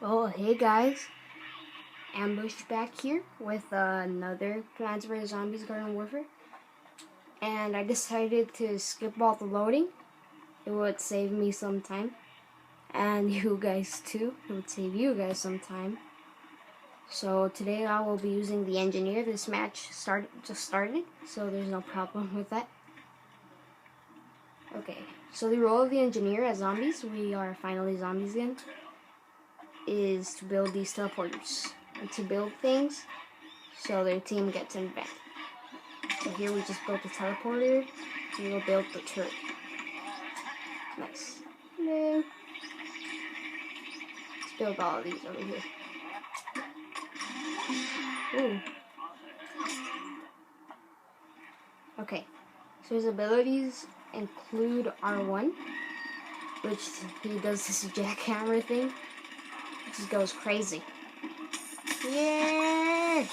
Oh, hey guys, Ambush back here with another Plants vs. Zombies Garden Warfare. And I decided to skip all the loading. It would save me some time. And you guys too. It would save you guys some time. So today I will be using the engineer. This match just started, so there's no problem with that. Okay, so the role of the engineer as zombies, we are finally zombies again, is to build these teleporters and to build things so their team gets invent. So here we just built the teleporter and we'll build the turret. Nice. Hello. Let's build all of these over here. Ooh. Okay, so his abilities include R1, which he does this jackhammer thing. It just goes crazy. Yeah!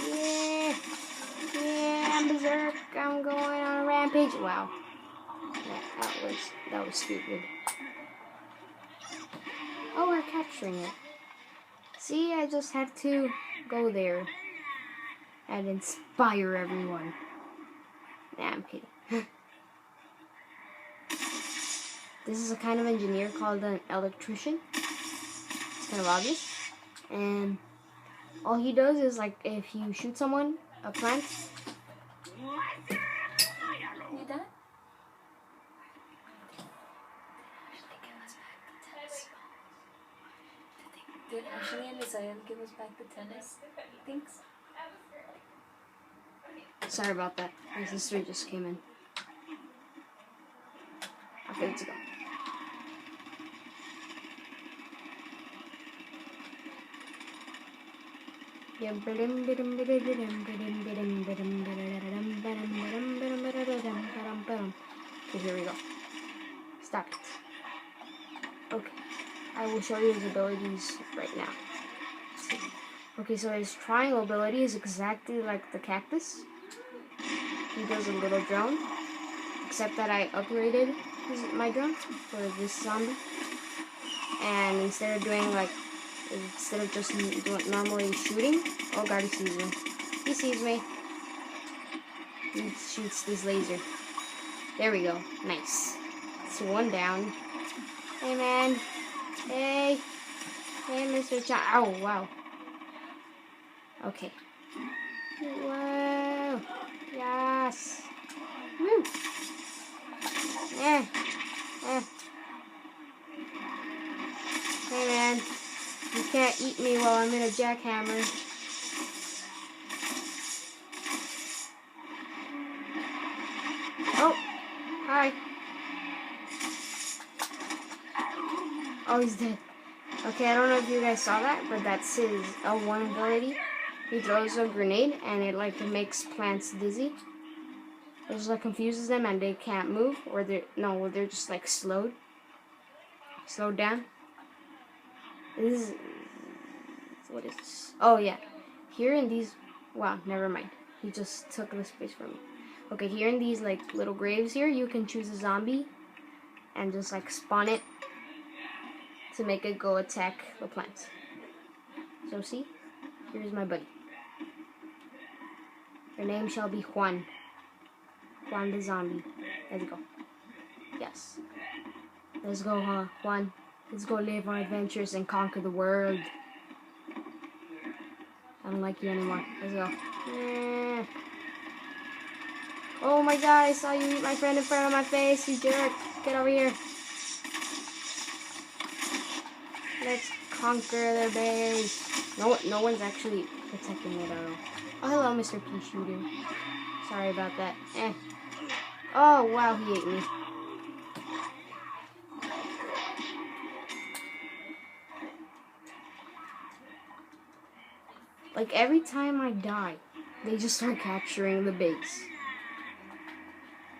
Yeah! Yeah, I'm berserk. I'm going on a rampage. Wow. That was stupid. Oh, we're capturing it. See, I just had to go there and inspire everyone. Nah, I'm kidding. This is a kind of engineer called an electrician. It's kind of obvious. And all he does is, like, if you shoot someone, a plant. You done? Did Ashley and Isaiah give us back the tennis things? Sorry about that. My sister just came in. Okay, let's go. Okay, here we go. Stop it. Okay, I will show you his abilities right now. Okay, so his triangle ability is exactly like the cactus. He does a little drone, except that I upgraded my drone for this zombie. And instead of just normally shooting, oh god, he sees me. He sees me. He shoots this laser. There we go. Nice. It's one down. Hey man. Hey. Hey, Mr. Chan. Oh, wow. Okay. Whoa. Yes. Woo. Eh. Hey man. You can't eat me while I'm in a jackhammer. Oh. Hi. Oh, he's dead. Okay, I don't know if you guys saw that, but that's his L1 ability. He throws a grenade and it makes plants dizzy. It just confuses them and they can't move, or they're just slowed down. What is this? Oh yeah, here in these. Wow, never mind. He just took the space from me. Okay, here in these little graves here, you can choose a zombie and just spawn it to make it go attack the plants. So see, here's my buddy. Your name shall be Juan. Juan the zombie. Let's go. Yes. Let's go, huh, Juan? Let's go live our adventures and conquer the world. I don't like you anymore. Let's go. Oh my god, I saw you eat my friend in front of my face, you jerk. Get over here. Let's conquer their base. No one's actually protecting it at all. Oh, hello, Mr. Pea Shooter. Sorry about that. Oh, wow, he ate me. Like, every time I die, they just start capturing the base.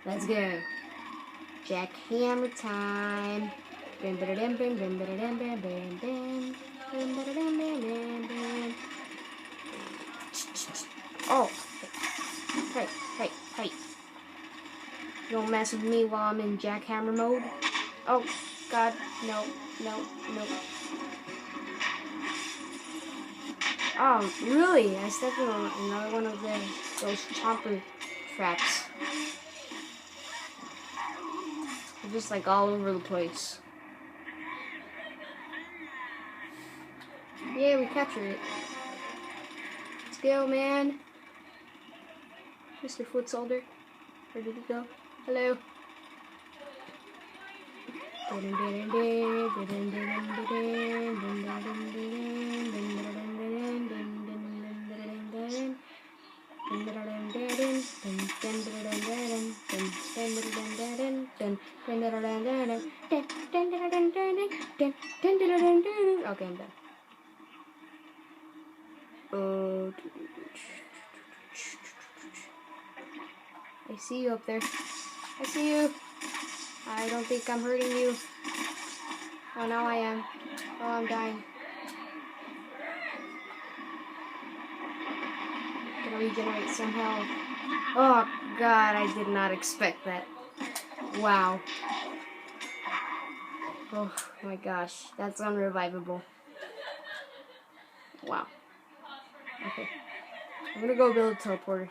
Let's go. Jackhammer time. Oh. Hey. Don't mess with me while I'm in jackhammer mode. Oh, God. No. Oh, really? I stepped on another one of those chomper traps. They're just like all over the place. Yeah, we captured it. Let's go, man. Mr. Foot Soldier. Where did he go? Hello. Okay, I'm done. I see you up there. I see you. I don't think I'm hurting you. Oh, now I am. Oh, I'm dying. Gonna regenerate some health. Oh, God, I did not expect that. Wow. Oh, my gosh. That's unrevivable. Wow. Okay. I'm gonna go build a teleporter.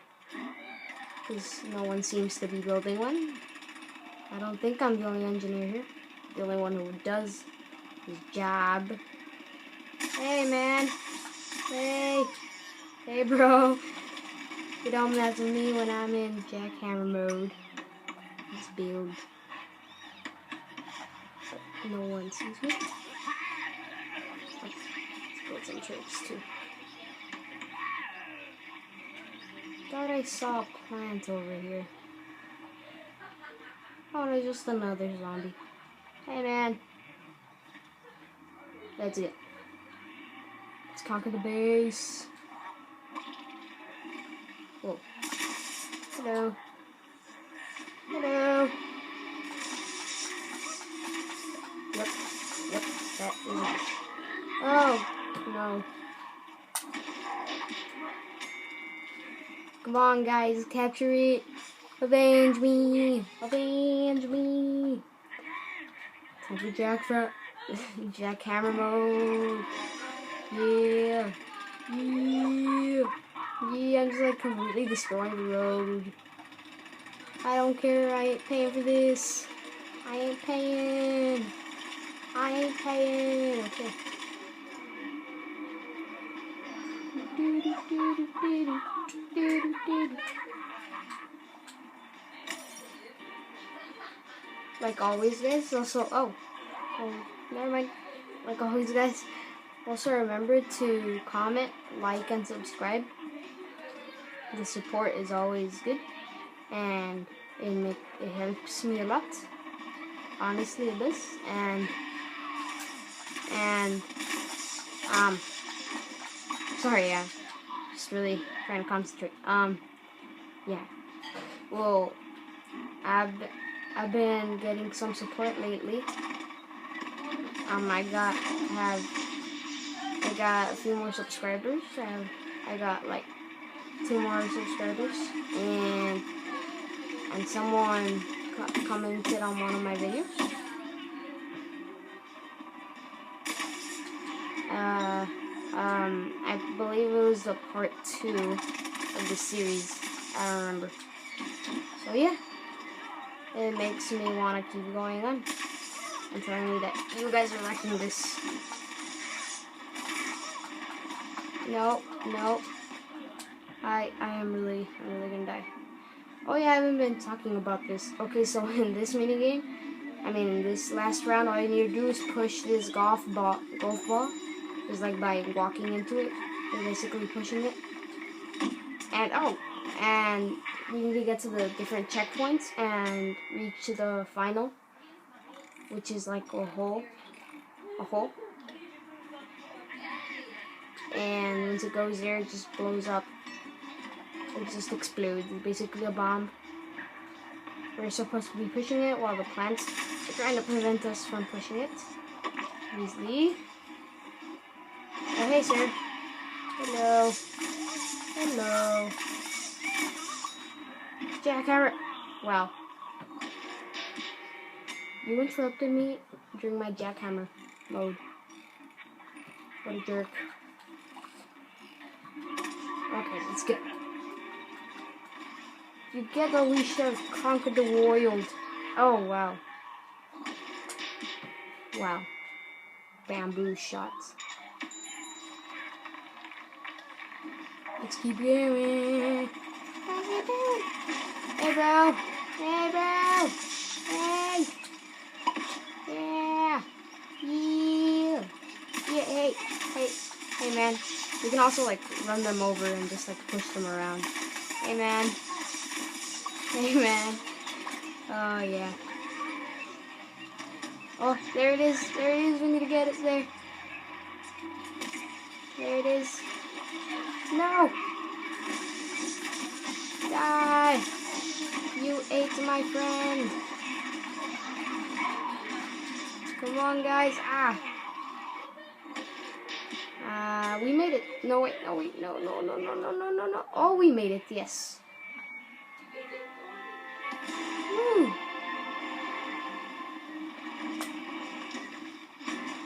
Because no one seems to be building one. I don't think I'm the only engineer here. The only one who does his job. Hey, man. Hey. Hey, bro. You don't mess with me when I'm in jackhammer mode. Let's build. But no one sees me. Let's build some troops, too. Thought I saw a plant over here. Oh, there's just another zombie. Hey, man. That's it. Let's conquer the base. Whoa. Hello. Hello. Yep. Yep. That is it. Oh, no. Come on, guys. Capture it. Avenge me. Avenge me. Time for jackhammer mode. Yeah. Yeah. Yeah, I'm just like completely destroying the road. I don't care, I ain't paying for this. I ain't paying. I ain't paying. Okay. Like always, guys. Also, oh, never mind. Like always, guys. Also, remember to comment, like, and subscribe. The support is always good, and it helps me a lot. Honestly, it does. And sorry, yeah, just really trying to concentrate. Yeah. Well, I've been getting some support lately. I got a few more subscribers. I got like 2 more subscribers, and someone commented on one of my videos. I believe it was the part 2 of the series. I don't remember. So yeah, it makes me want to keep going on and telling me that you guys are liking this. No. I'm really gonna die. Oh yeah, I haven't been talking about this. Okay, so in this minigame, in this last round, all you need to do is push this golf ball. Just like by walking into it, you're basically pushing it. And we need to get to the different checkpoints and reach to the final, which is like a hole. And once it goes there, it just blows up. It just explodes. It's basically a bomb. We're supposed to be pushing it while the plants are trying to prevent us from pushing it. Easily. Oh, hey, sir. Hello. Hello. Jackhammer. Wow. You interrupted me during my jackhammer mode. What a jerk. Let's go. Together we shall conquer the world. Oh, wow. Wow. Bamboo shots. Let's keep going. How's it doing? Hey, bro. Hey, bro. Hey. Yeah. Yeah. Yeah, hey. Hey. Hey, man. We can also, like, run them over and just, like, push them around. Hey, man. Hey, man. Oh, yeah. Oh, there it is. There it is. We need to get it there. There it is. No! Die! You ate my friend! Come on, guys. We made it. No, wait. No, wait. No. Oh, we made it. Yes. Woo!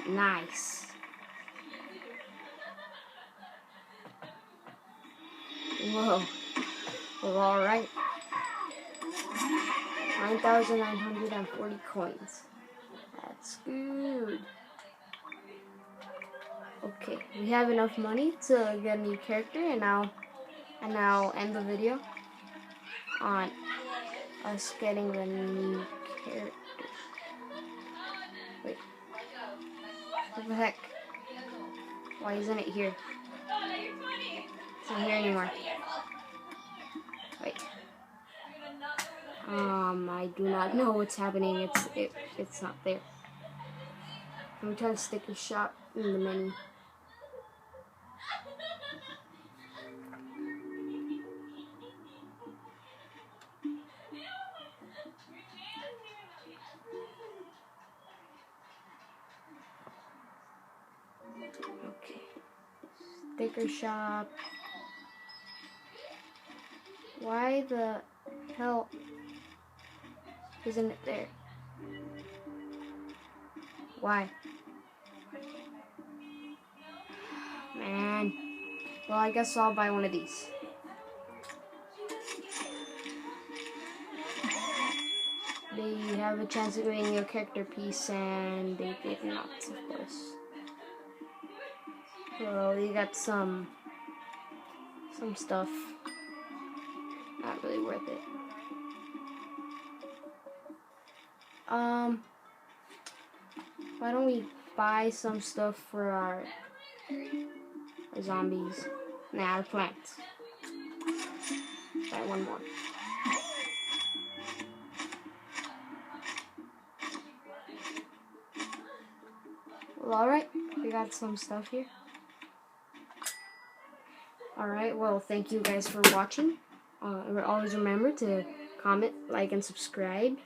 Nice. Whoa. Well, alright. 9,940 coins. That's good. Okay, we have enough money to get a new character, and now end the video on us getting the new character. Wait. What the heck? Why isn't it here? It's not here anymore. Wait. I do not know what's happening. It's not there. Let me try to stick a shot in the menu. Okay. Sticker shop. Why the hell isn't it there? Why? Man. Well, I guess I'll buy one of these. They have a chance of getting a character piece, and they did not, of course. Well, you got some stuff. Not really worth it. Why don't we buy some stuff for our zombies? Nah, our plants. Buy one more. Well, alright. We got some stuff here. Alright, well, thank you guys for watching. Always remember to comment, like, and subscribe.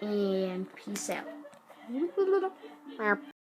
And peace out.